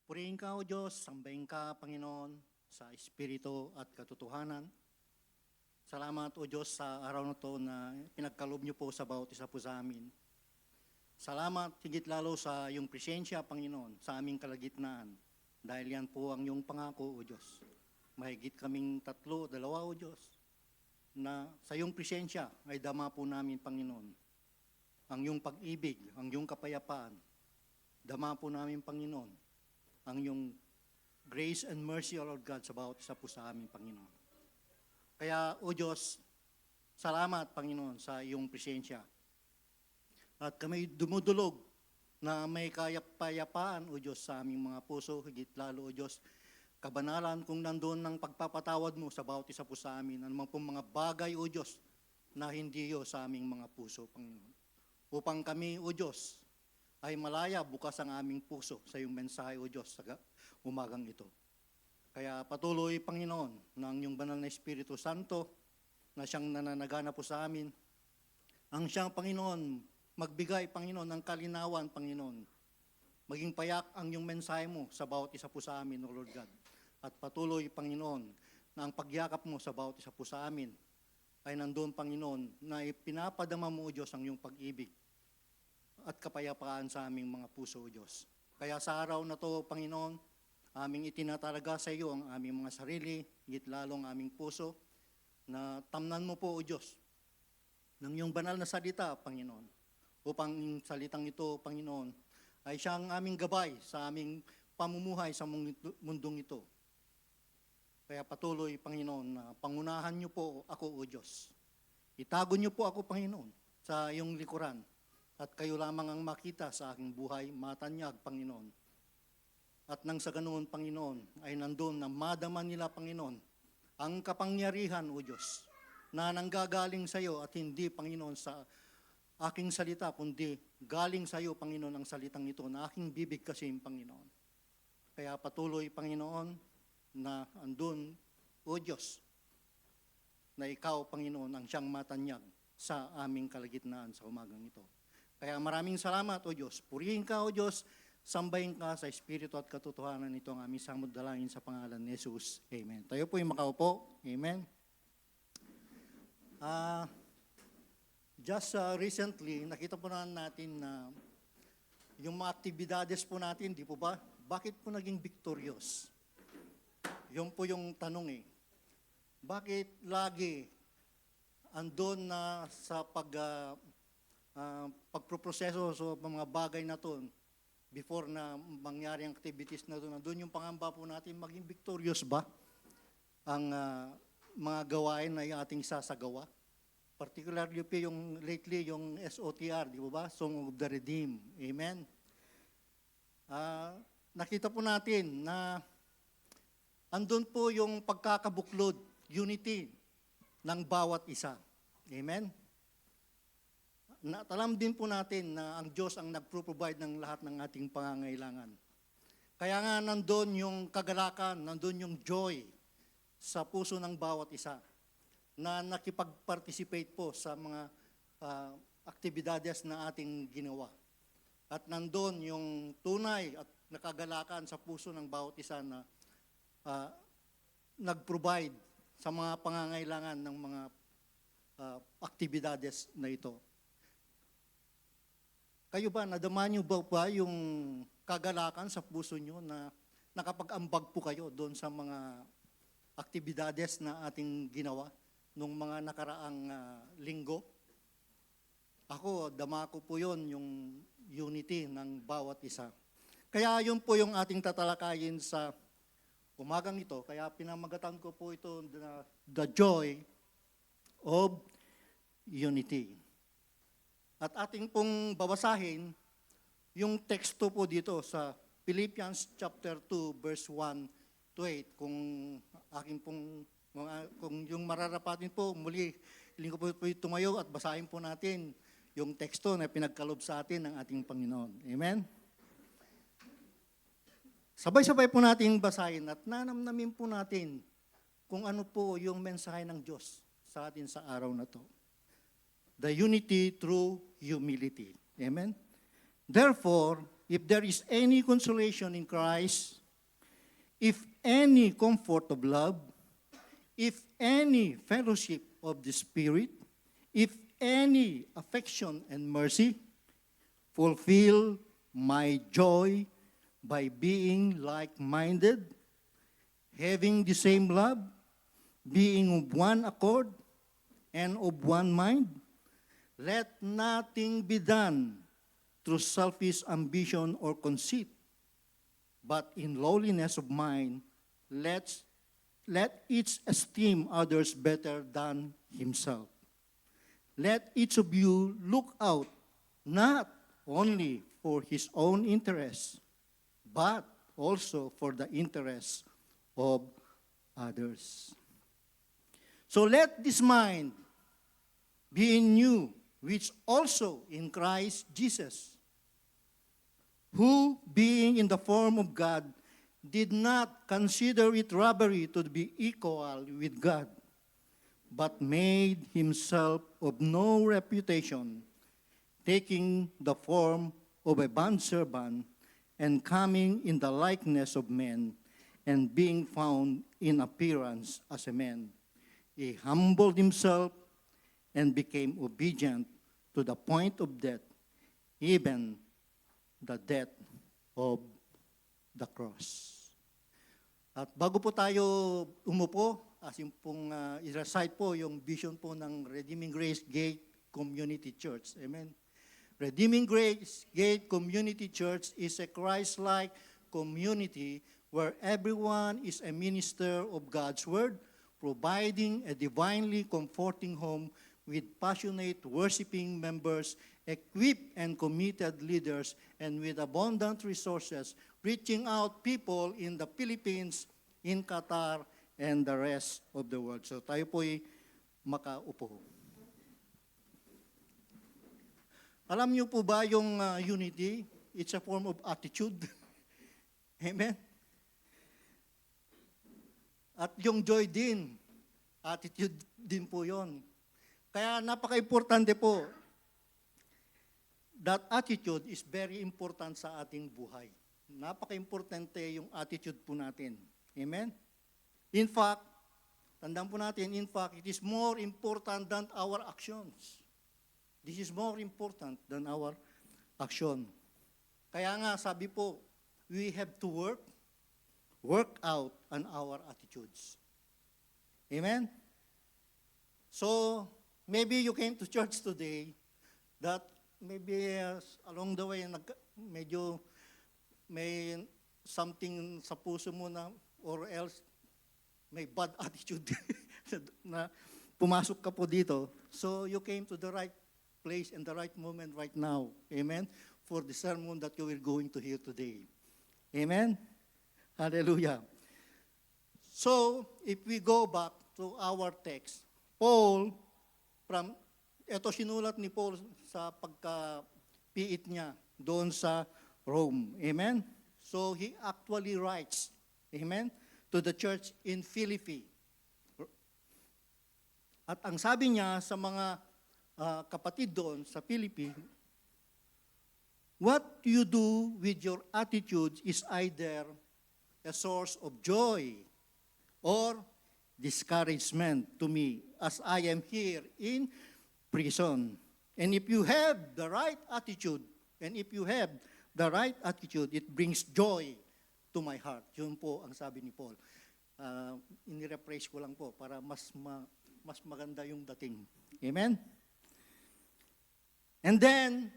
Purihin ka, O Diyos, sambahin ka, Panginoon, sa Espiritu at katotohanan. Salamat, O Diyos, sa araw na to na pinagkaloob niyo po sa bawat isa po sa amin. Salamat higit lalo sa iyong presensya, Panginoon, sa aming kalagitnaan. Dahil yan po ang iyong pangako, O Diyos. Mahigit kaming 3, 2, O Diyos, na sa iyong presensya ay dama po namin, Panginoon, ang iyong pag-ibig, ang iyong kapayapaan. Dama po namin, Panginoon, ang iyong grace and mercy, O Lord God, sa bawat isa po sa amin, Panginoon. Kaya, O Diyos, salamat, Panginoon, sa iyong presensya. At kami dumudulog na may kapayapaan, O Diyos, sa aming mga puso, higit lalo, O Diyos, kabanalan kung nandun ng pagpapatawad mo sa bawat isa po sa amin, anumang pong mga bagay, O Diyos, na hindi iyo sa aming mga puso, Panginoon. Upang kami, O Diyos, ay malaya bukas ang aming puso sa iyong mensahe, O Diyos, sa umagang ito. Kaya patuloy, Panginoon, ng iyong banal na Espiritu Santo na siyang nananagana po sa amin, ang siyang, Panginoon, magbigay, Panginoon, ng kalinawan, Panginoon. Maging payak ang iyong mensahe mo sa bawat isa po sa amin, O Lord God. At patuloy, Panginoon, na ang pagyakap mo sa bawat isa po sa amin ay nandoon, Panginoon, na ipinapadama mo, O Diyos, ang iyong pag-ibig at kapayapaan sa aming mga puso, O Diyos. Kaya sa araw na to, Panginoon, aming itinatalaga sa iyo ang aming mga sarili, higit lalo ang aming puso, na tamnan mo po, O Diyos, ng iyong banal na salita, Panginoon, upang yung salitang ito, Panginoon, ay siyang aming gabay sa aming pamumuhay sa mundong ito. Kaya patuloy, Panginoon, na pangunahan niyo po ako, O Diyos. Itago niyo po ako, Panginoon, sa iyong likuran, at kayo lamang ang makita sa aking buhay, matanyag, Panginoon. At nang sa ganoon, Panginoon, ay nandun na madama nila, Panginoon, ang kapangyarihan, O Diyos, na nanggagaling sa iyo at hindi, Panginoon, sa aking salita, kundi galing sa iyo, Panginoon, ang salitang ito na aking bibig kasi, Panginoon. Kaya patuloy, Panginoon, na andun, O Diyos, na ikaw, Panginoon, ang siyang matanyag sa aming kalagitnaan sa umagang ito. Kaya maraming salamat, O Diyos. Purihin ka, O Diyos, sambahin ka sa Espiritu at katotohanan nito ang aming samod dalangin sa pangalan ni Jesus. Amen. Tayo po yung makaupo. Amen. Just recently, nakita po natin na yung mga aktibidades po natin, di po ba? Bakit po naging victorious? Yun po yung tanong eh. Bakit lagi andon na sa pagproproseso sa mga bagay na to, before na mangyari ang activities na doon yung pangamba po natin, maging victorious ba ang mga gawain na yung ating sasagawa? Particularly po yung lately, yung SOTR, di ba? Song of the Redeemed. Amen? Nakita po natin na andun po yung pagkakabuklod, unity ng bawat isa. Amen? Alam din po natin na ang Diyos ang nagpro-provide ng lahat ng ating pangangailangan. Kaya nga nandun yung kagalakan, nandun yung joy sa puso ng bawat isa na nakipag-participate po sa mga aktibidades na ating ginawa. At nandun yung tunay at nakagalakan sa puso ng bawat isa na nag-provide sa mga pangangailangan ng mga aktibidades na ito. Kayo ba, nadama niyo ba yung kagalakan sa puso niyo na nakapag-ambag po kayo doon sa mga aktibidades na ating ginawa nung mga nakaraang linggo? Ako, dama ko po yun, yung unity ng bawat isa. Kaya yun po yung ating tatalakayin sa umagang ito. Kaya pinamagatan ko po ito na the joy of unity. At ating pong babasahin yung teksto po dito sa Philippians chapter 2 verse 1 to 8. Kung yung mararapatin po, muli hiling ko po tumayo at basahin po natin yung teksto na pinagkalob sa atin ng ating Panginoon. Amen? Sabay-sabay po natin basahin at nanamnamin po natin kung ano po yung mensahe ng Diyos sa atin sa araw na to. The unity through humility. Amen? Therefore, if there is any consolation in Christ, if any comfort of love, if any fellowship of the Spirit, if any affection and mercy, fulfill my joy by being like-minded, having the same love, being of one accord, and of one mind. Let nothing be done through selfish ambition or conceit, but in lowliness of mind, let each esteem others better than himself. Let each of you look out not only for his own interests, but also for the interests of others. So let this mind be in you, which also in Christ Jesus, who, being in the form of God, did not consider it robbery to be equal with God, but made himself of no reputation, taking the form of a bondservant, and coming in the likeness of men, and being found in appearance as a man, he humbled himself and became obedient to the point of death, even the death of the cross. At bago po tayo umupo, as yung pong i-recite po yung vision po ng Redeeming Grace Gate Community Church. Amen. Redeeming Grace Gate Community Church is a Christ-like community where everyone is a minister of God's Word, providing a divinely comforting home with passionate worshiping members, equipped and committed leaders, and with abundant resources, reaching out people in the Philippines, in Qatar, and the rest of the world. So tayo po'y makaupo. Alam niyo po ba yung unity? It's a form of attitude. Amen? At yung joy din, attitude din po yon. Kaya napaka-importante po, that attitude is very important sa ating buhay. Napaka-importante yung attitude po natin. Amen? In fact, tandaan po natin, in fact, it is more important than our actions. This is more important than our action. Kaya nga, sabi po, we have to work out on our attitudes. Amen? So, maybe you came to church today that maybe along the way, medyo may something sa puso mo na, or else may bad attitude na pumasok ka po dito. So, you came to the right place and the right moment right now. Amen? For the sermon that you are going to hear today. Amen? Hallelujah. So, if we go back to our text, Paul, ito sinulat ni Paul sa pagka-piit niya doon sa Rome. Amen? So, he actually writes, amen, to the church in Philippi. At ang sabi niya sa mga kapatid doon sa Philippi, what you do with your attitude is either a source of joy or discouragement to me as I am here in prison. And if you have the right attitude, it brings joy to my heart. Yun po ang sabi ni Paul. Inirephrase ko lang po para mas maganda yung dating. Amen? And then,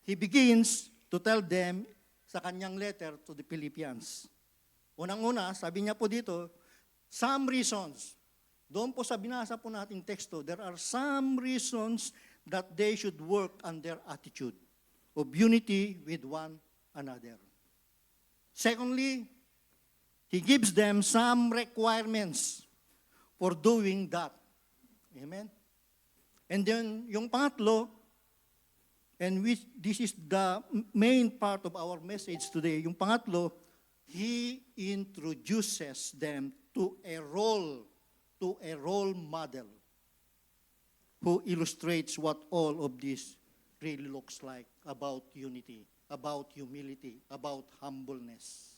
he begins to tell them sa kanyang letter to the Philippians. Unang-una, sabi niya po dito, some reasons. Doon po sa binasa po nating teksto, there are some reasons that they should work on their attitude of unity with one another. Secondly, he gives them some requirements for doing that. Amen? And then, yung pangatlo, and this is the main part of our message today, yung pangatlo, he introduces them to a role model who illustrates what all of this really looks like about unity. about humility, about humbleness.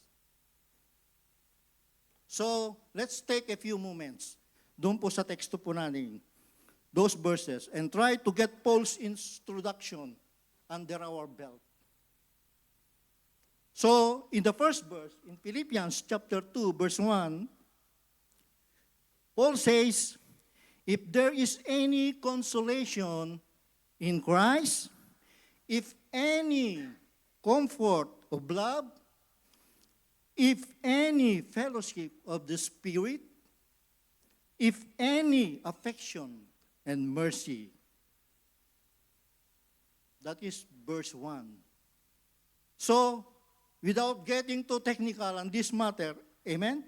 So, let's take a few moments doon po sa teksto po natin, those verses, and try to get Paul's introduction under our belt. So, in the first verse, in Philippians chapter 2, verse 1, Paul says, if there is any consolation in Christ, if any comfort of love, if any fellowship of the Spirit, if any affection and mercy. That is verse 1. So, without getting too technical on this matter, amen?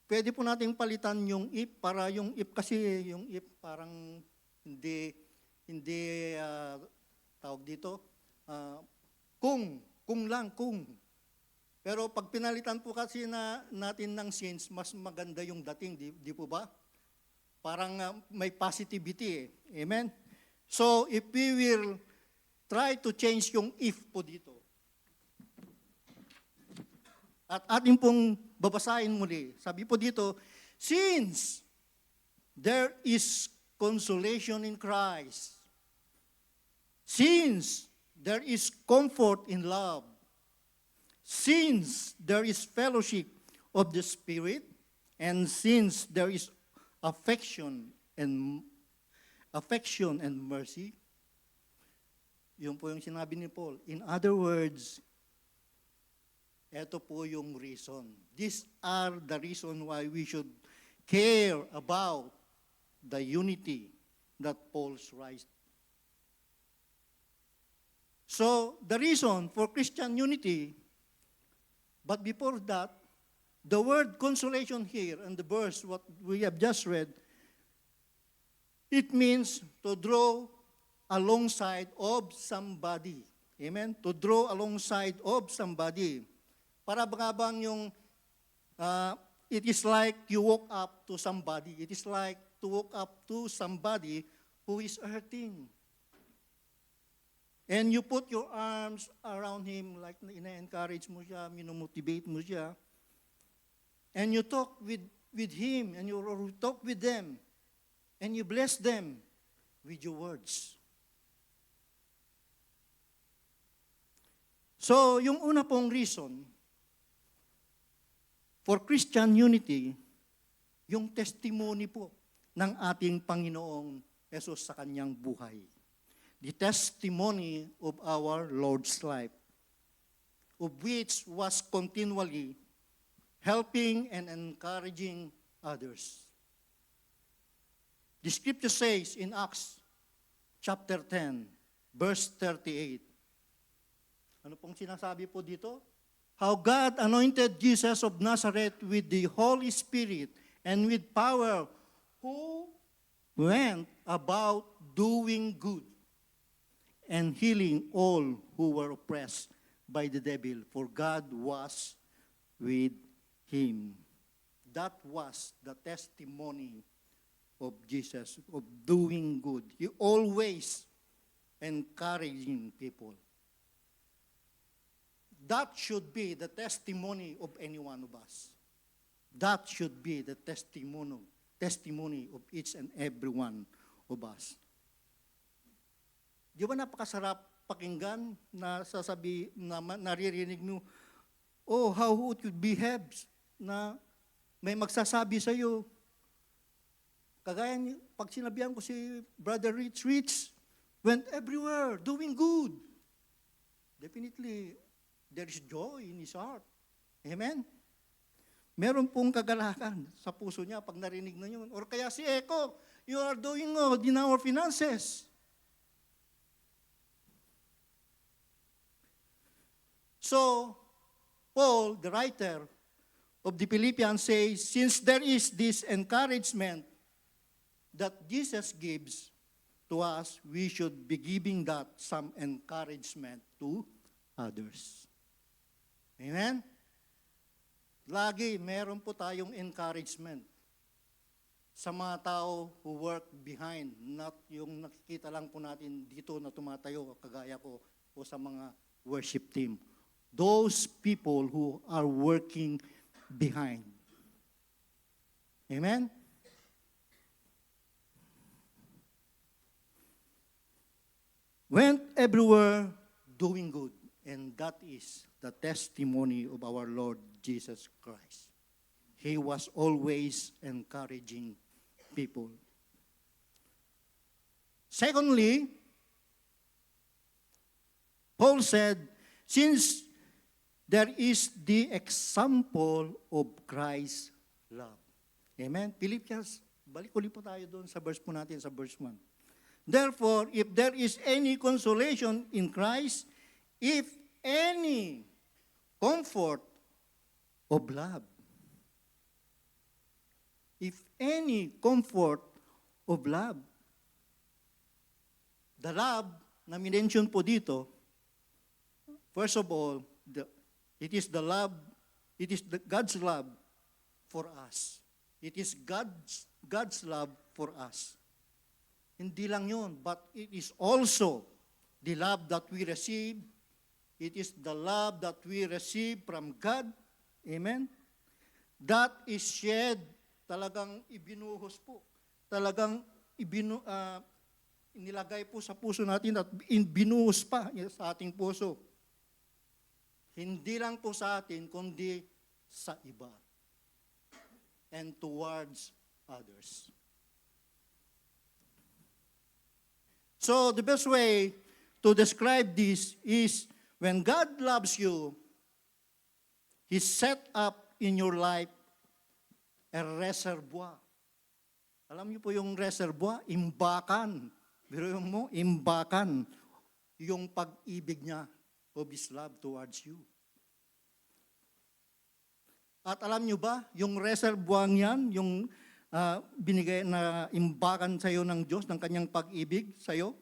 Pwede po nating palitan yung if, para yung if kasi, yung if parang hindi tawag dito, kung lang. Pero pag pinalitan po kasi natin ng since, mas maganda yung dating, di po ba? Parang may positivity eh. Amen? So, if we will try to change yung if po dito, at ating pong babasahin muli, sabi po dito, since there is consolation in Christ, since there is comfort in love, since there is fellowship of the Spirit, and since there is affection and mercy, yun po yung sinabi ni Paul. In other words, ito po yung reason. These are the reason why we should care about the unity that Paul's writes. So, the reason for Christian unity, but before that, the word consolation here and the verse, what we have just read, it means to draw alongside of somebody. Amen? To draw alongside of somebody. Para bang yung, it is like you walk up to somebody. It is like to walk up to somebody who is hurting. And you put your arms around him, like ina-encourage mo siya, minomotivate mo siya. And you talk with him, and you talk with them, and you bless them with your words. So, yung una pong reason for Christian unity, yung testimony po ng ating Panginoong Yesus sa kanyang buhay. The testimony of our Lord's life, of which was continually helping and encouraging others. The scripture says in Acts chapter 10, verse 38. Ano pong sinasabi po dito? How God anointed Jesus of Nazareth with the Holy Spirit and with power, who went about doing good and healing all who were oppressed by the devil, for God was with him. That was the testimony of Jesus, of doing good. He always encouraging people. That should be the testimony of any one of us. That should be the testimony of each and every one of us. Di ba napakasarap pakinggan na naririnig mo, oh, how would you behave na may magsasabi sa iyo. Kagaya pag sinabihan ko si Brother Rich went everywhere doing good. Definitely, there is joy in his heart. Amen? Meron pong kagalakan sa puso niya pag narinig na yun. Or kaya si Eko, you are doing good in our finances. So, Paul, the writer of the Philippians, says, since there is this encouragement that Jesus gives to us, we should be giving that some encouragement to others. Amen? Lagi, meron po tayong encouragement sa mga tao who work behind, not yung nakikita lang po natin dito na tumatayo, kagaya ko, o sa mga worship team. Those people who are working behind. Amen? Went everywhere doing good, and that is the testimony of our Lord Jesus Christ. He was always encouraging people. Secondly, Paul said, since there is the example of Christ's love. Amen? Philippians, balik ulit po tayo doon sa verse po natin, sa verse 1. Therefore, if there is any consolation in Christ, if any comfort of love, if any comfort of love, the love na minention po dito, first of all, it is God's love for us. It is God's love for us. Hindi lang yun, but it is also the love that we receive. It is the love that we receive from God. Amen? That is shed, talagang ibinuhos po. Talagang inilagay po sa puso natin at binuhos pa sa ating puso. Hindi lang po sa atin, kundi sa iba. And towards others. So the best way to describe this is when God loves you, He set up in your life a reservoir. Alam niyo po yung reservoir? Imbakan. Biro mo, imbakan yung pag-ibig niya of His love towards you. At alam niyo ba, yung reservoir niyan, yung binigay na imbakan sa iyo ng Diyos, ng kanyang pag-ibig sa iyo,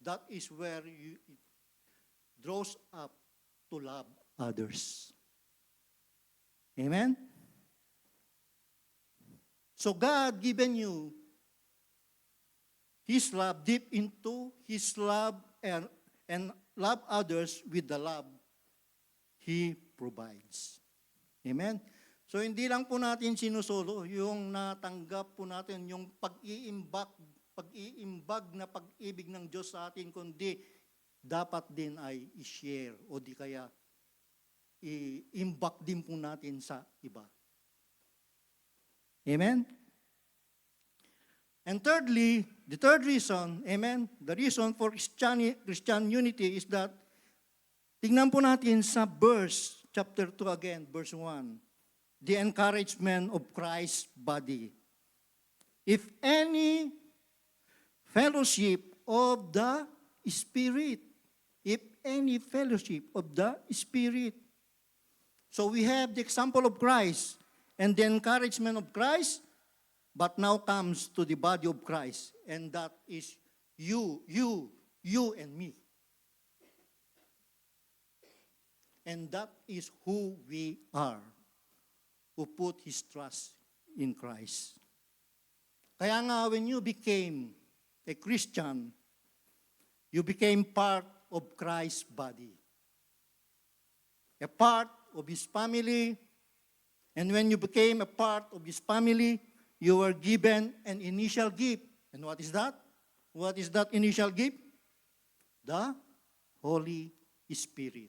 that is where it draws up to love others. Amen? So God given you His love, deep into His love, and love others with the love He provides. Amen? So hindi lang po natin sinusolo yung natanggap po natin, yung pag-iimbag na pag-ibig ng Diyos sa atin, kundi dapat din ay i-share o di kaya i-imbag din po natin sa iba. Amen? And thirdly, the third reason, amen, the reason for Christian unity is that, tingnan po natin sa verse, chapter 2 again, verse 1. The encouragement of Christ's body. If any fellowship of the Spirit, if any fellowship of the Spirit. So we have the example of Christ and the encouragement of Christ, but now comes to the body of Christ, and that is you and me. And that is who we are, who put his trust in Christ. Kaya nga, when you became a Christian, you became part of Christ's body. A part of his family, and when you became a part of his family, you were given an initial gift. And what is that? What is that initial gift? The Holy Spirit.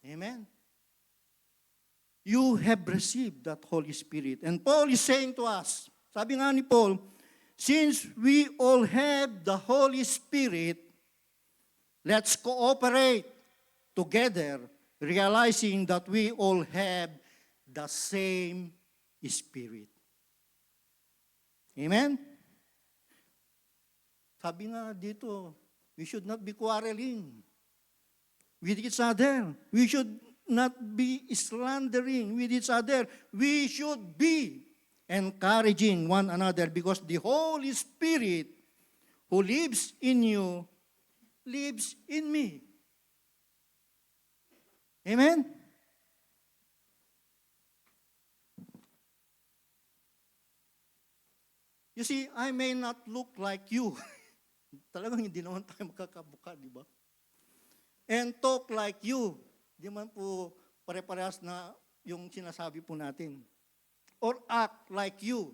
Amen. You have received that Holy Spirit. And Paul is saying to us, sabi nga ni Paul, since we all have the Holy Spirit, let's cooperate together, realizing that we all have the same Spirit. Amen? Sabi nga dito, we should not be quarreling with each other. We should not be slandering with each other. We should be encouraging one another because the Holy Spirit who lives in you lives in me. Amen? You see, I may not look like you. talagang hindi naman tayo magkakabuka, di ba? And talk like you. Di man po pare-parehas na yung sinasabi po natin. Or act like you.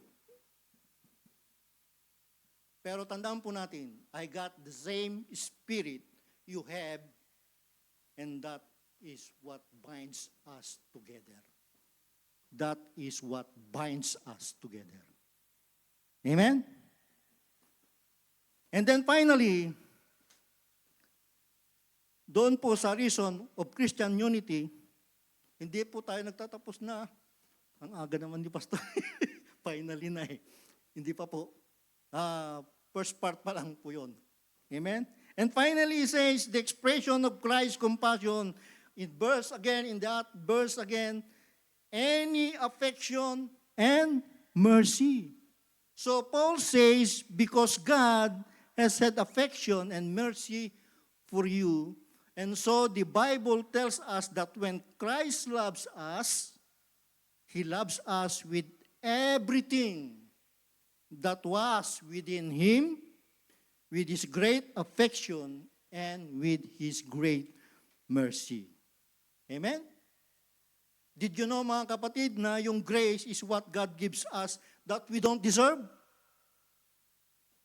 Pero tandaan po natin, I got the same spirit you have, and that is what binds us together. That is what binds us together. Amen? And then finally, doon po sa reason of Christian unity, hindi po tayo nagtatapos na. Ang aga naman ni Pastor. Finally na eh. Hindi pa po. First part pa lang po yun. Amen? And finally, he says, the expression of Christ's compassion, in that verse again, any affection and mercy. So Paul says, because God has had affection and mercy for you, and so the Bible tells us that when Christ loves us, He loves us with everything that was within Him, with His great affection and with His great mercy. Amen? Did you know, mga kapatid, na yung grace is what God gives us that we don't deserve?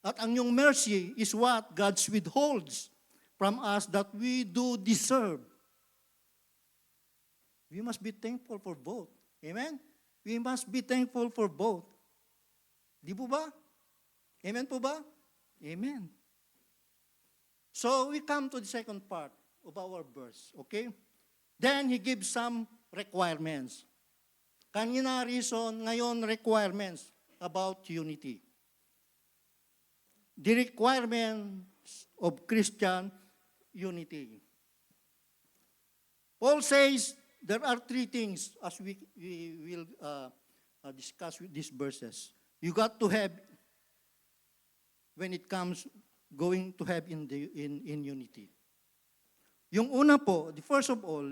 At ang yung mercy is what God withholds from us that we do deserve. We must be thankful for both. Amen? We must be thankful for both. Di po ba? Amen po ba? Amen. So we come to the second part of our verse, okay? Then he gives some requirements. Kanina reason, ngayon requirements about unity. The requirements of Christian unity. Paul says there are three things as we will discuss with these verses. You got to have, when it comes going to have in unity. Yung una po, the first of all,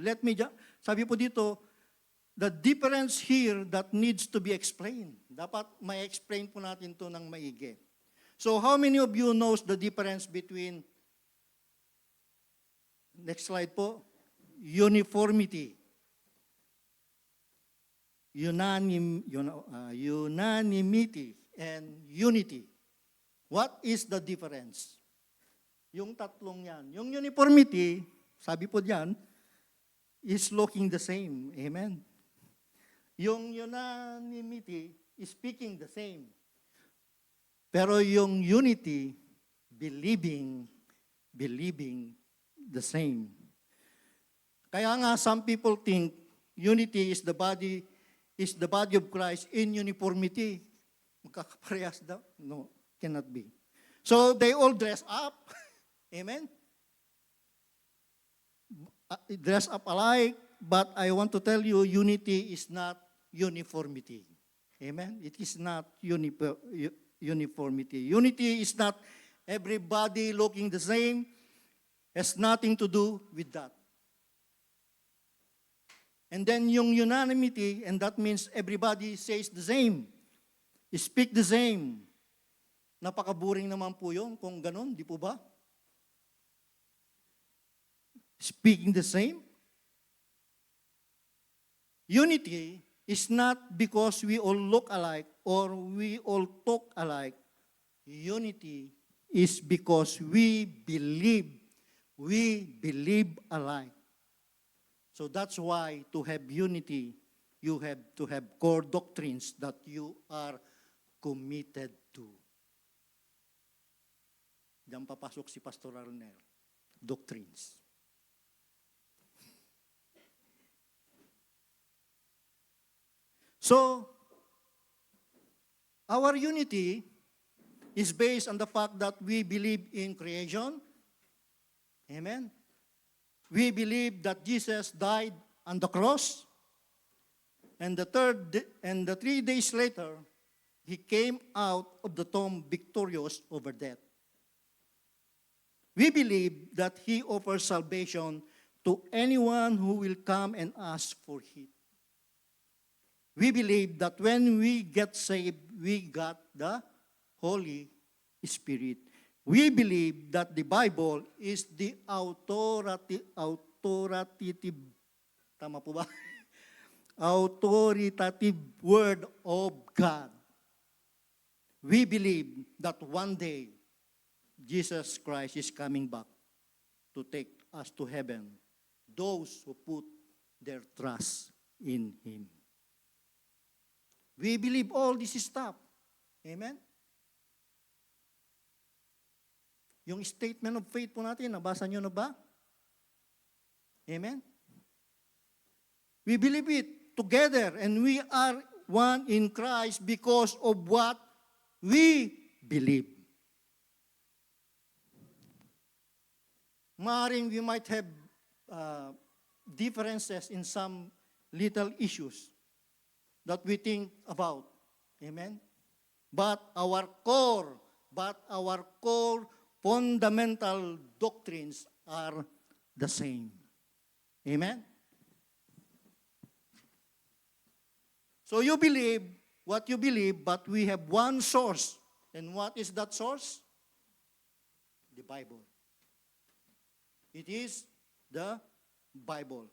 sabi po dito, the difference here that needs to be explained. Dapat may explain po natin to ng maigi. So how many of you knows the difference between, next slide po, uniformity, unanimity, and unity? What is the difference? Yung tatlong yan. Yung uniformity, sabi po diyan, is looking the same. Amen? Yung unanimity is speaking the same. Pero yung unity, believing the same. Kaya nga, some people think unity is the body of Christ in uniformity. Magkakaparehas daw? No, cannot be. So they all dress up. Amen? Dress up alike, but I want to tell you, unity is not uniformity. Amen? It is not uniformity. Unity is not everybody looking the same. Has nothing to do with that. And then yung unanimity, and that means everybody says the same. Speak the same. Napakaboring naman po yun kung ganun, di po ba? Speaking the same. Unity is not because we all look alike or we all talk alike. Unity is because we believe alike. So that's why to have unity, you have to have core doctrines that you are committed to. Diyan papasok si Pastor Arnel. Doctrines. So, our unity is based on the fact that we believe in creation. Amen. We believe that Jesus died on the cross. And the 3 days later, He came out of the tomb victorious over death. We believe that He offers salvation to anyone who will come and ask for it. We believe that when we get saved, we got the Holy Spirit. We believe that the Bible is the authoritative, tama po ba? Authoritative Word of God. We believe that one day, Jesus Christ is coming back to take us to heaven, those who put their trust in Him. We believe all this stuff. Amen? Yung statement of faith po natin, nabasa nyo na ba? Amen? We believe it together and we are one in Christ because of what we believe. Maaring we might have differences in some little issues that we think about. Amen? But our core fundamental doctrines are the same. Amen? So you believe what you believe, but we have one source. And what is that source? The Bible. It is the Bible.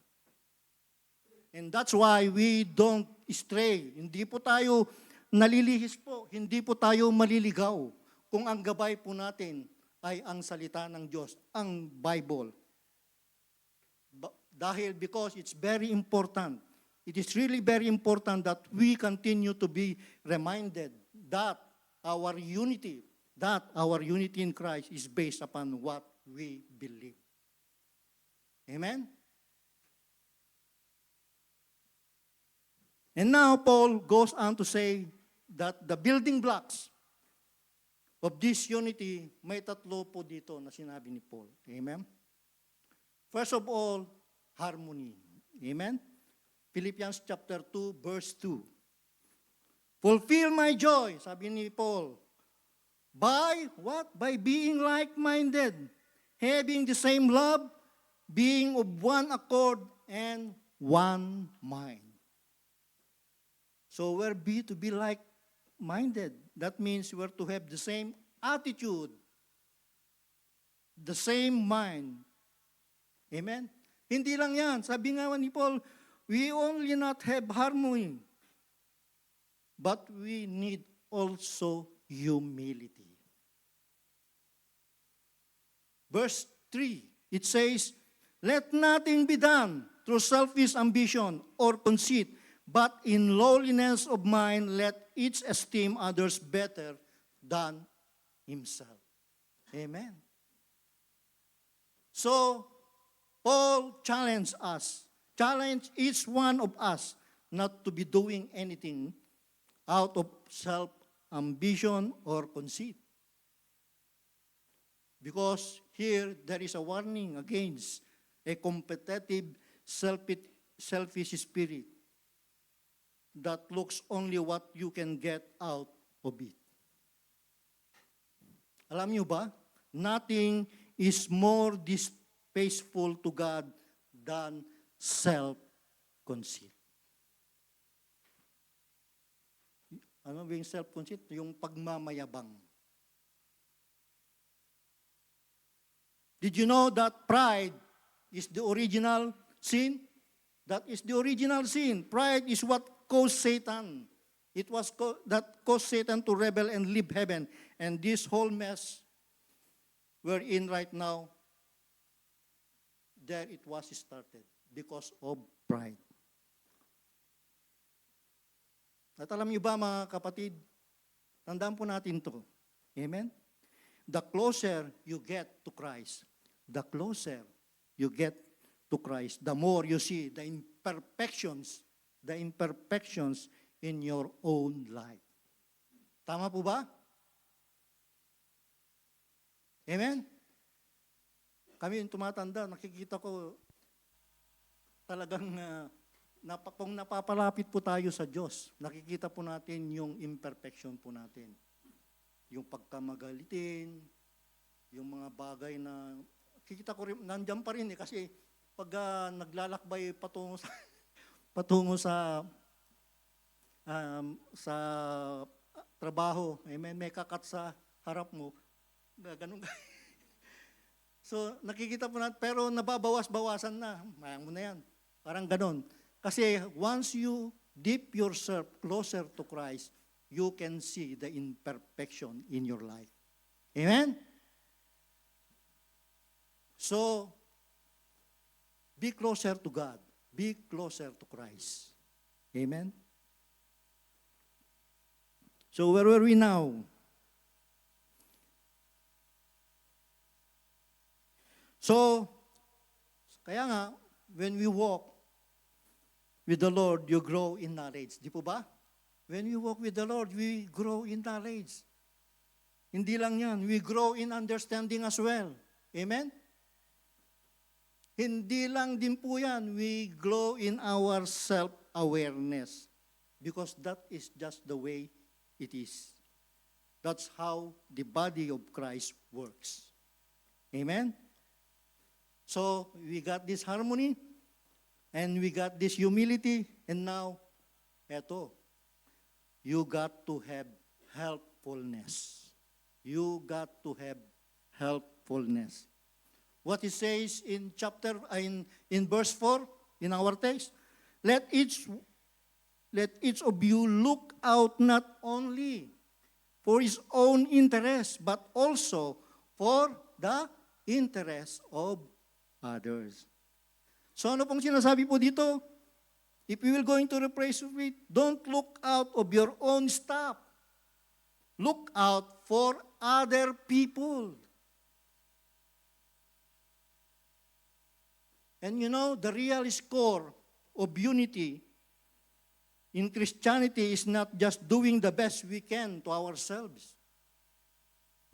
And that's why we don't stray. Hindi po tayo nalilihis po. Hindi po tayo maliligaw kung ang gabay po natin ay ang salita ng Diyos, ang Bible. Because it's very important. It is really very important that we continue to be reminded that our unity in Christ is based upon what we believe. Amen? And now Paul goes on to say that the building blocks of this unity, may tatlo po dito na sinabi ni Paul. Amen? First of all, harmony. Amen? Philippians chapter 2, verse 2. Fulfill my joy, sabi ni Paul. By what? By being like-minded, having the same love, being of one accord and one mind. So we're to be like-minded. That means we're to have the same attitude, the same mind. Amen? Hindi lang yan. Sabi nga ni Paul, we only not have harmony, but we need also humility. Verse 3, it says, let nothing be done through selfish ambition or conceit, but in lowliness of mind, let each esteem others better than himself. Amen. So, Paul challenged each one of us not to be doing anything out of self-ambition or conceit. Because here, there is a warning against a competitive, selfish spirit that looks only what you can get out of it. Alam niyo ba, nothing is more distasteful to God than self-conceit. Ano ba yung self-conceit? Yung pagmamayabang. Did you know that pride is the original sin? That is the original sin. Pride is what caused Satan. It was that caused Satan to rebel and leave heaven. And this whole mess we're in right now, there it was started because of pride. At alam niyo ba mga kapatid, tandaan po natin to. Amen? The closer you get to Christ, the closer you get to Christ, the more you see the imperfections in your own life. Tama po ba? Amen? Kami yung tumatanda, nakikita ko talagang kung napapalapit po tayo sa Diyos, nakikita po natin yung imperfection po natin. Yung pagkamagalitin, yung mga bagay na, kikita ko rin, nandiyan pa rin kasi pag naglalakbay patungo sa sa trabaho, amen, may kakat sa harap mo, Ganun. So, nakikita po natin, pero nababawas-bawasan na. Mayang mo na yan. Parang ganun. Kasi once you dip yourself closer to Christ, you can see the imperfection in your life. Amen? So, be closer to God. Be closer to Christ. Amen? So, where were we now? So, kaya nga, when we walk with the Lord, you grow in knowledge. Di po ba? When we walk with the Lord, we grow in knowledge. Hindi lang yan, we grow in understanding as well. Amen? Hindi lang din po yan, we grow in our self-awareness. Because that is just the way it is. That's how the body of Christ works. Amen? So, we got this harmony, and we got this humility, and now, eto, you got to have helpfulness. You got to have helpfulness. What it says in verse 4, in our text, let each of you look out not only for his own interest, but also for the interest of others. So ano pong sinasabi po dito? If we will going to rephrase it, don't look out of your own stuff. Look out for other people. And you know, the real score of unity in Christianity is not just doing the best we can to ourselves.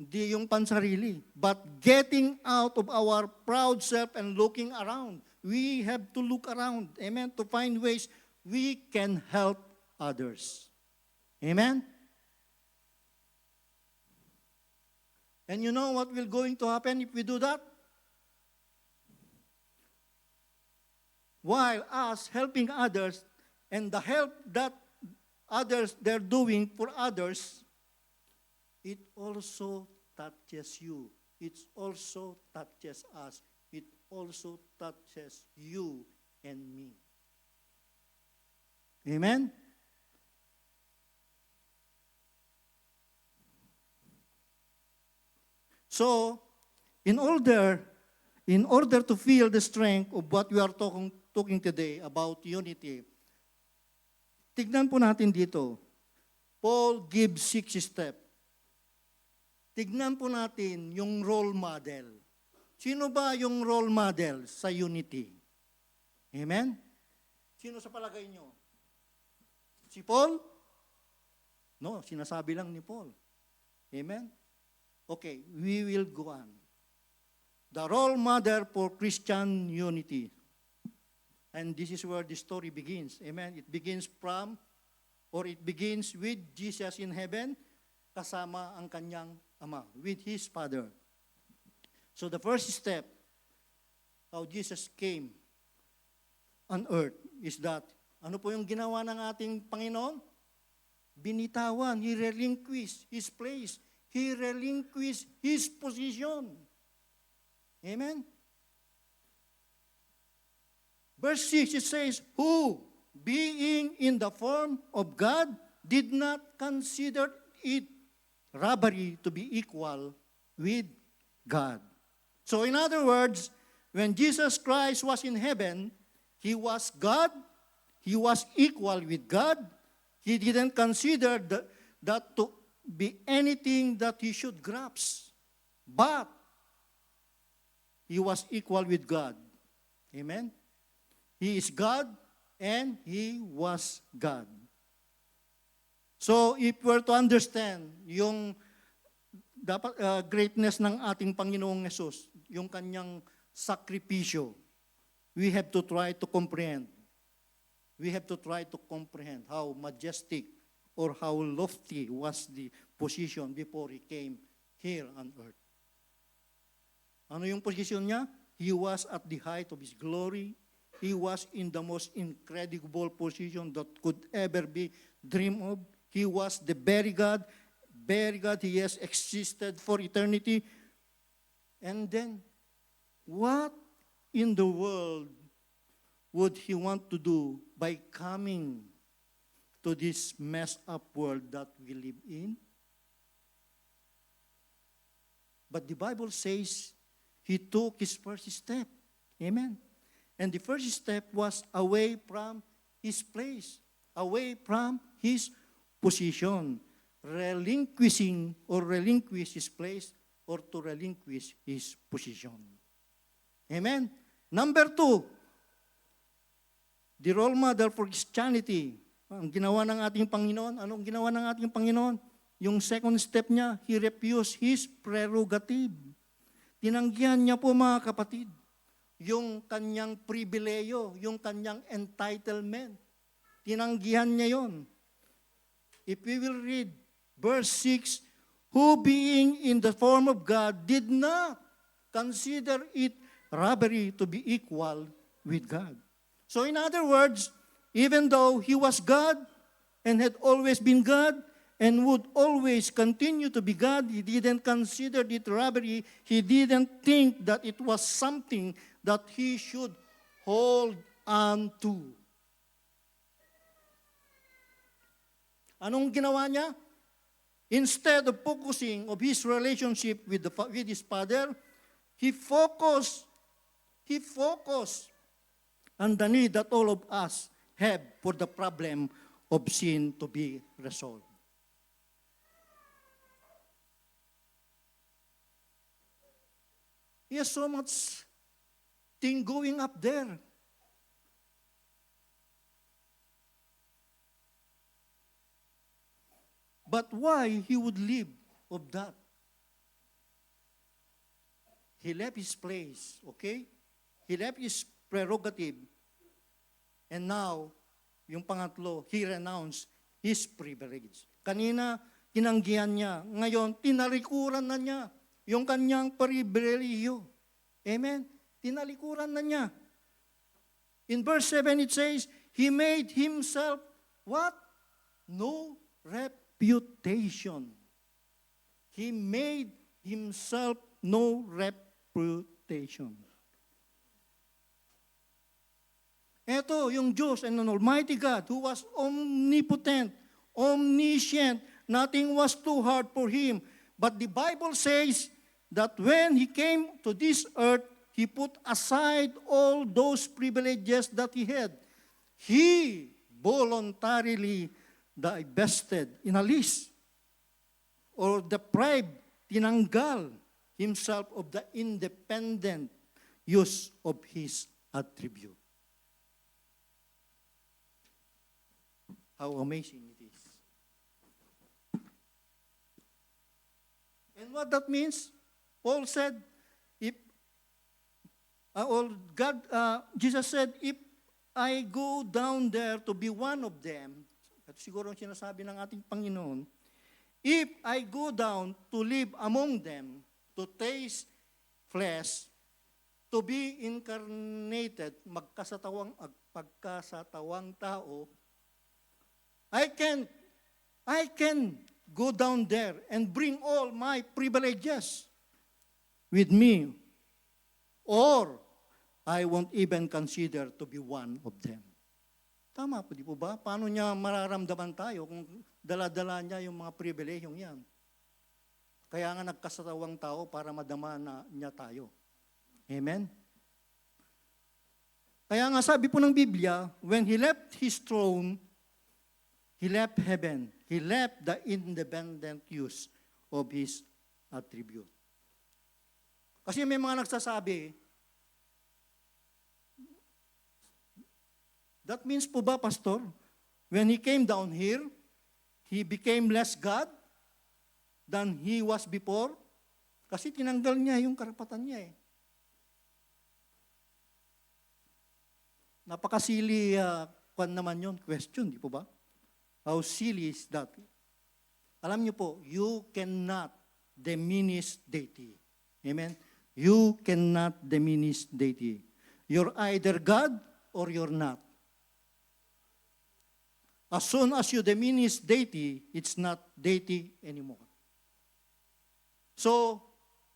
Hindi yung pansarili, but getting out of our proud self and looking around. We have to look around, amen, to find ways we can help others. Amen? And you know what will going to happen if we do that? While us helping others and the help that others they're doing for others, it also touches you. It also touches us. It also touches you and me. Amen? So, in order to feel the strength of what we are talking today about unity, tignan po natin dito. Paul gives 6 steps. Tignan po natin yung role model. Sino ba yung role model sa unity? Amen? Sino sa palagay nyo? Si Paul? No, sinasabi lang ni Paul. Amen? Okay, we will go on. The role model for Christian unity. And this is where the story begins. Amen? It begins with Jesus in heaven, kasama ang kanyang Ama, with His Father. So the first step, how Jesus came on earth, is that, ano po yung ginawa ng ating Panginoon? Binitawan, He relinquished His place. He relinquished His position. Amen? Verse 6, it says, who, being in the form of God, did not consider it robbery to be equal with God. So in other words, when Jesus Christ was in heaven, He was God, He was equal with God. He didn't consider that to be anything that He should grasp. But He was equal with God. Amen? He is God and He was God. So, if we're to understand yung greatness ng ating Panginoong Yesus, yung kanyang sakripisyo, we have to try to comprehend. We have to try to comprehend how majestic or how lofty was the position before He came here on earth. Ano yung position niya? He was at the height of His glory. He was in the most incredible position that could ever be dreamed of. He was the very God, very God. He has existed for eternity. And then, what in the world would He want to do by coming to this messed up world that we live in? But the Bible says He took His first step. Amen. And the first step was away from His place, away from His position, relinquish His place or to relinquish His position. Amen. Number 2, the role model for Christianity. Ang ginawa ng ating Panginoon, anong ginawa ng ating Panginoon? Yung second step niya, He refused His prerogative. Tinanggihan niya po mga kapatid, yung kanyang pribileyo, yung kanyang entitlement. Tinanggihan niya yon. If we will read verse 6, who being in the form of God did not consider it robbery to be equal with God. So in other words, even though He was God and had always been God and would always continue to be God, He didn't consider it robbery. He didn't think that it was something that He should hold on to. Anong ginawa niya? Instead of focusing of His relationship with His Father, He focused on the need that all of us have for the problem of sin to be resolved. He has so much thing going up there. But why He would leave of that? He left His place, okay? He left His prerogative. And now, yung pangatlo, He renounced His privilege. Kanina, tinanggihan niya. Ngayon, tinalikuran na niya yung kanyang pribilehiyo. Amen? Tinalikuran na niya. In verse 7 it says, He made Himself, what? No reputation. He made Himself no reputation. Ito, yung Diyos and an Almighty God who was omnipotent, omniscient, nothing was too hard for Him. But the Bible says that when He came to this earth, He put aside all those privileges that He had. He voluntarily divested, inalis, or deprived, tinanggal Himself of the independent use of His attribute. How amazing it is. And what that means, Paul said, Jesus said, if I go down there to be one of them, at siguro ang sinasabi ng ating Panginoon, if I go down to live among them, to taste flesh, to be incarnated, pagkasatawang tao, I can go down there and bring all my privileges with me, or I won't even consider to be one of them. Tama po, di po ba? Paano niya mararamdaman tayo kung dala-dala niya yung mga pribilehiyong yan? Kaya nga nagkasatawang tao para madama na niya tayo. Amen? Kaya nga sabi po ng Biblia, when He left His throne, He left heaven. He left the independent use of His attribute. Kasi may mga nagsasabi, that means po ba, Pastor, when He came down here, He became less God than He was before? Kasi tinanggal niya yung karapatan niya eh. Napakasili naman yun, question, di po ba? How silly is that? Alam niyo po, you cannot diminish deity. Amen? You cannot diminish deity. You're either God or you're not. As soon as you diminish deity, it's not deity anymore. So,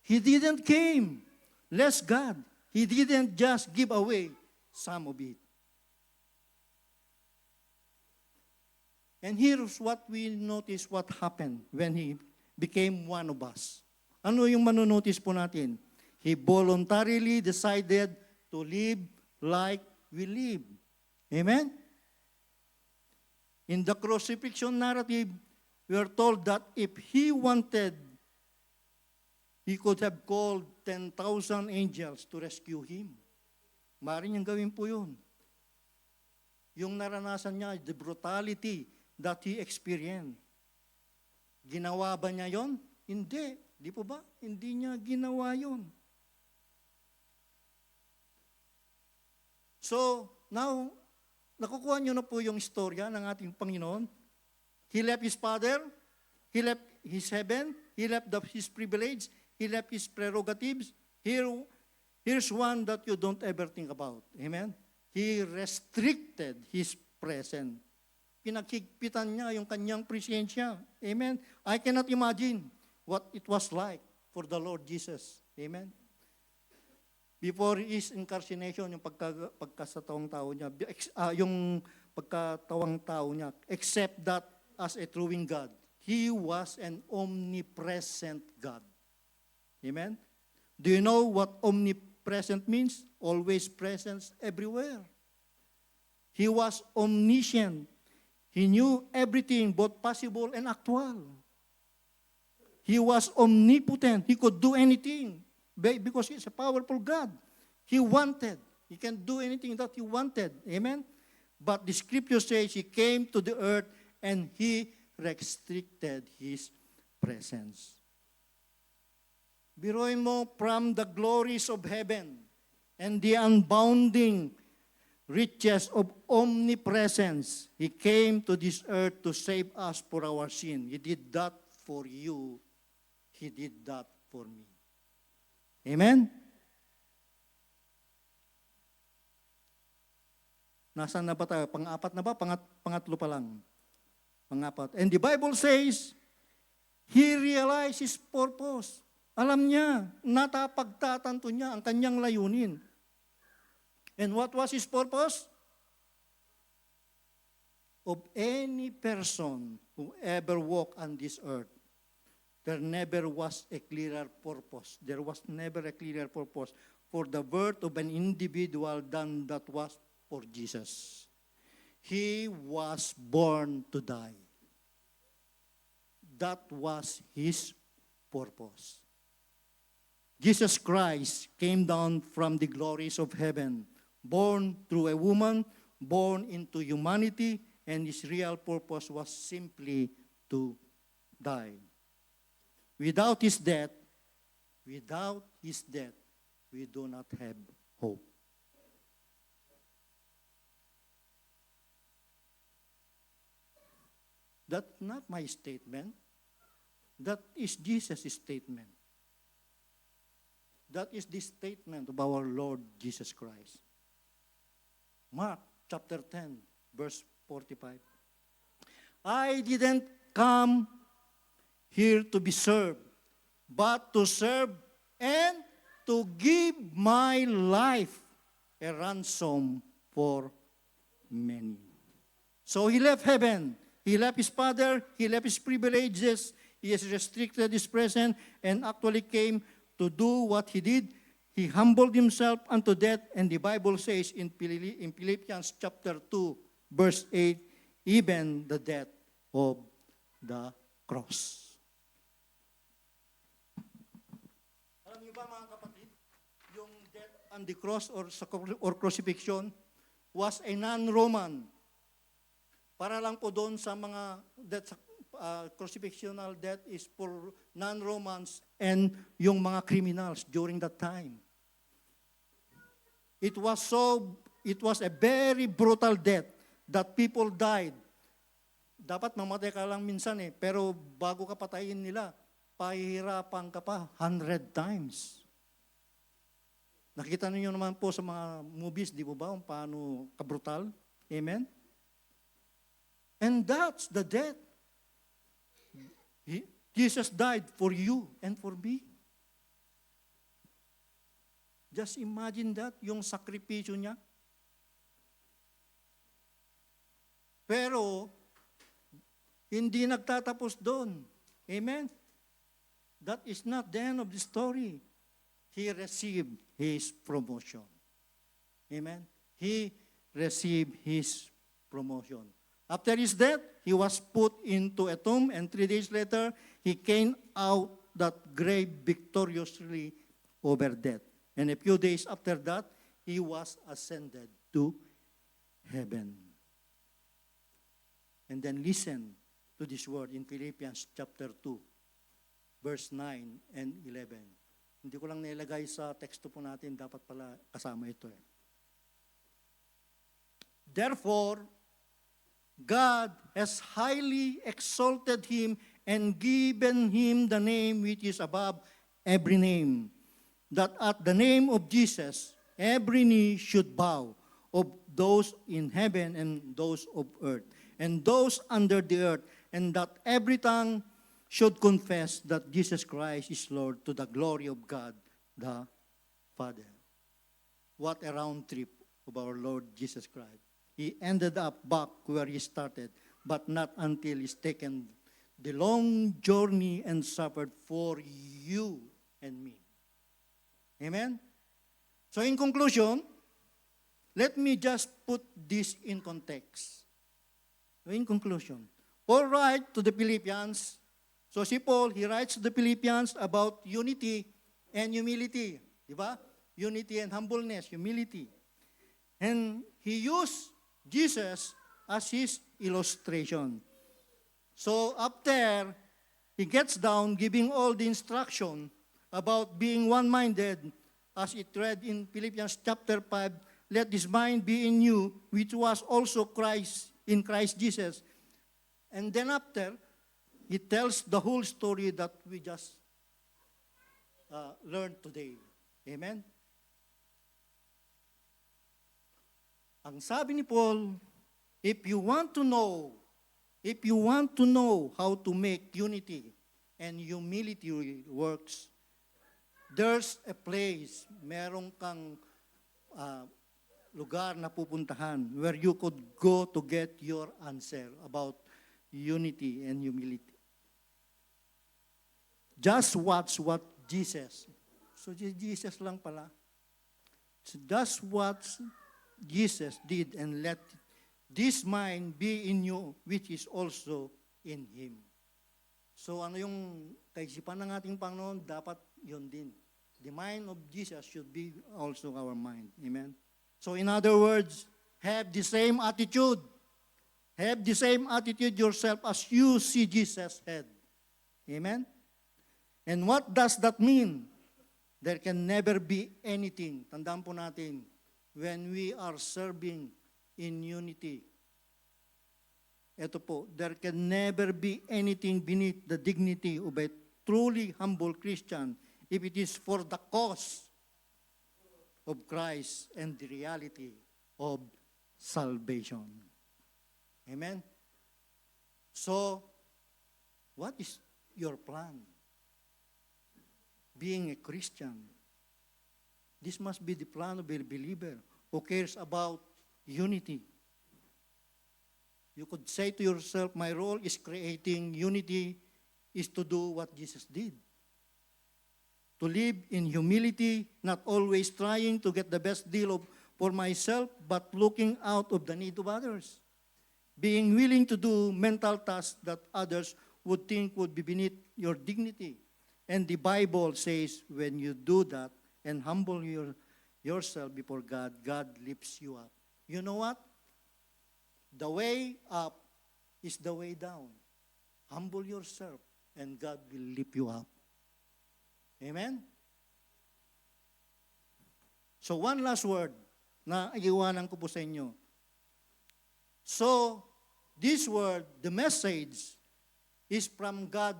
He didn't came less God. He didn't just give away some of it. And here's what we notice what happened when He became one of us. Ano yung manonotice po natin? He voluntarily decided to live like we live. Amen? In the crucifixion narrative, we are told that if He wanted, He could have called 10,000 angels to rescue Him. Maaari niyang gawin po yun. Yung naranasan niya, the brutality that He experienced. Ginawa ba niya yon? Hindi. Di po ba? Hindi niya ginawa yon. So, now, nakukuha niyo na po yung istorya ng ating Panginoon. He left His Father, He left His heaven, He left His privilege, He left His prerogatives. Here's one that you don't ever think about. Amen? He restricted His presence. Pinagkigpitan niya yung kanyang presensya. Amen? I cannot imagine what it was like for the Lord Jesus. Amen? Before His incarnation, yung pagkasatawang tao niya, yung pagkatawang tao niya, except that as a true God, He was an omnipresent God. Amen? Do you know what omnipresent means? Always presence everywhere. He was omniscient. He knew everything, both possible and actual. He was omnipotent. He could do anything because He's a powerful God. He wanted. He can do anything that He wanted. Amen? But the scripture says He came to the earth and He restricted His presence. Biruin mo, from the glories of heaven and the unbounding riches of omnipresence, He came to this earth to save us for our sin. He did that for you. He did that for me. Amen? Nasaan na ba tayo? Pang-apat na ba? Pangatlo pa lang. Pang-apat. And the Bible says, He realized His purpose. Alam niya, natapagtatanto niya ang kanyang layunin. And what was His purpose? Of any person who ever walked on this earth, there never was a clearer purpose. There was never a clearer purpose for the birth of an individual than that was for Jesus. He was born to die. That was His purpose. Jesus Christ came down from the glories of heaven, born through a woman, born into humanity, and His real purpose was simply to die. Without His death, we do not have hope. That's not my statement. That is Jesus' statement. That is the statement of our Lord Jesus Christ. Mark chapter 10, verse 45. I didn't come here to be served, but to serve and to give my life a ransom for many. So He left heaven. He left His Father. He left His privileges. He has restricted His presence and actually came to do what He did. He humbled Himself unto death, and the Bible says in Philippians chapter 2, verse 8, even the death of the cross. Alam niyo ba mga kapatid, yung death on the cross or crucifixion was a non-Roman. Para lang po doon sa mga death, crucifixional death is for non-Romans and yung mga criminals during that time. It was a very brutal death that people died. Dapat mamatay ka lang minsan pero bago ka patayin nila, pahihirapan ka pa 100 times. Nakita niyo naman po sa mga movies, di ba kung paano kabrutal? Amen? And that's the death. Jesus died for you and for me. Just imagine that, yung sakripisyo niya. Pero, hindi nagtatapos doon. Amen? That is not the end of the story. He received his promotion. Amen? He received his promotion. After his death, he was put into a tomb, and 3 days later, he came out that grave victoriously over death. And a few days after that, he was ascended to heaven. And then listen to this word in Philippians chapter 2, verse 9 and 11. Hindi ko lang nilagay sa teksto po natin, dapat pala kasama ito eh. Therefore, God has highly exalted him and given him the name which is above every name, that at the name of Jesus, every knee should bow, of those in heaven and those of earth, and those under the earth, and that every tongue should confess that Jesus Christ is Lord, to the glory of God the Father. What a round trip of our Lord Jesus Christ. He ended up back where he started, but not until he's taken the long journey and suffered for you and me. Amen? So in conclusion, let me just put this in context. In conclusion, Paul writes to the Philippians. So si Paul, he writes to the Philippians about unity and humility. Diba? Unity and humbleness, humility. And he used Jesus as his illustration. So after he gets down, giving all the instruction about being one-minded, as it read in Philippians chapter 5, let this mind be in you, which was also in Christ Jesus. And then after, he tells the whole story that we just learned today. Amen? Ang sabi ni Paul, if you want to know how to make unity and humility works, there's a place, merong kang lugar na pupuntahan where you could go to get your answer about unity and humility. Just watch what Jesus. So Jesus lang pala. So just what Jesus did, and let this mind be in you, which is also in Him. So ano yung kaisipan ng ating Panginoon, dapat yun din. The mind of Jesus should be also our mind. Amen? So in other words, have the same attitude. Have the same attitude yourself as you see Jesus had. Amen? And what does that mean? There can never be anything, tandaan po natin, when we are serving in unity. Ito po, there can never be anything beneath the dignity of a truly humble Christian if it is for the cause of Christ and the reality of salvation. Amen? So, what is your plan? Being a Christian. This must be the plan of a believer who cares about unity. You could say to yourself, my role is creating unity, is to do what Jesus did. To live in humility, not always trying to get the best deal for myself, but looking out of the need of others. Being willing to do mental tasks that others would think would be beneath your dignity. And the Bible says, when you do that and humble yourself before God, God lifts you up. You know what? The way up is the way down. Humble yourself, and God will lift you up. Amen? So one last word na iiwanan ko po sa inyo. So, this word, the message, is from God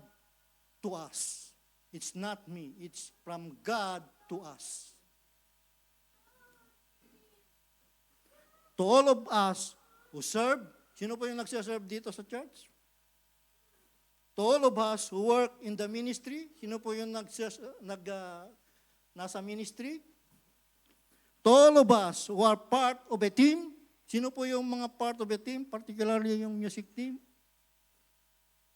to us. It's not me. It's from God to us. To all of us who serve, sino po yung nagsiserve dito sa church? To all of us who work in the ministry, sino po yung nasa ministry? To all of us who are part of a team, sino po yung mga part of a team, particularly yung music team?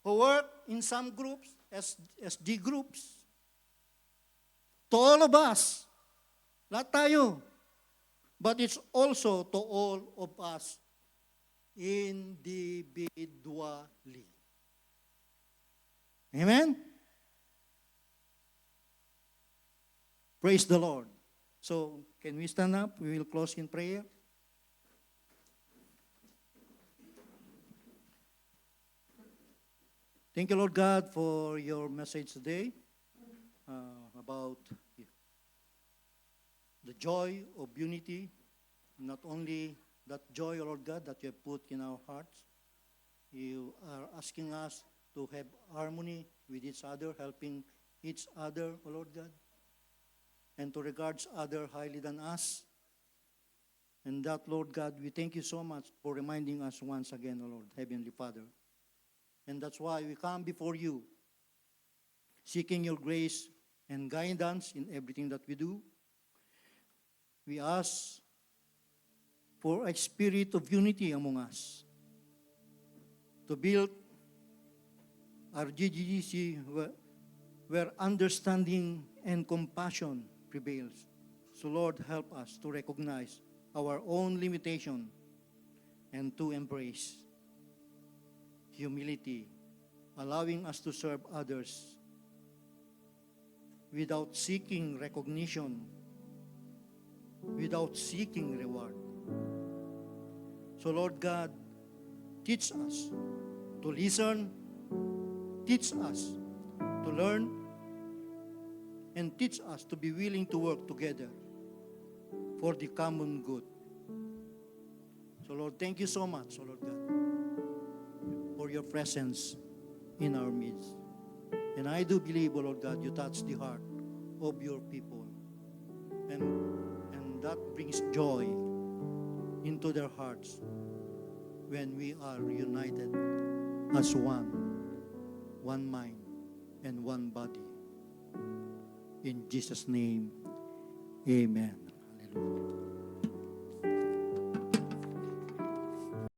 Who work in some groups, SD groups. To all of us, lahat tayo. But it's also to all of us individually. Amen? Praise the Lord. So, can we stand up? We will close in prayer. Thank you, Lord God, for your message today about the joy of unity. Not only that joy, Lord God, that you have put in our hearts, you are asking us to have harmony with each other, helping each other, O Lord God, and to regard others highly than us. And that, Lord God, we thank you so much for reminding us once again, O Lord, Heavenly Father. And that's why we come before you, seeking your grace and guidance in everything that we do. We ask for a spirit of unity among us, to build our GGC where understanding and compassion prevails. So Lord, help us to recognize our own limitation and to embrace humility, allowing us to serve others without seeking recognition, without seeking reward. So Lord God, teach us to listen, teach us to learn, and teach us to be willing to work together for the common good. So Lord, thank you so much, Lord God, for your presence in our midst. And I do believe, Lord God, you touch the heart of your people. And that brings joy into their hearts when we are united as one mind, and one body. In Jesus' name, amen. Hallelujah.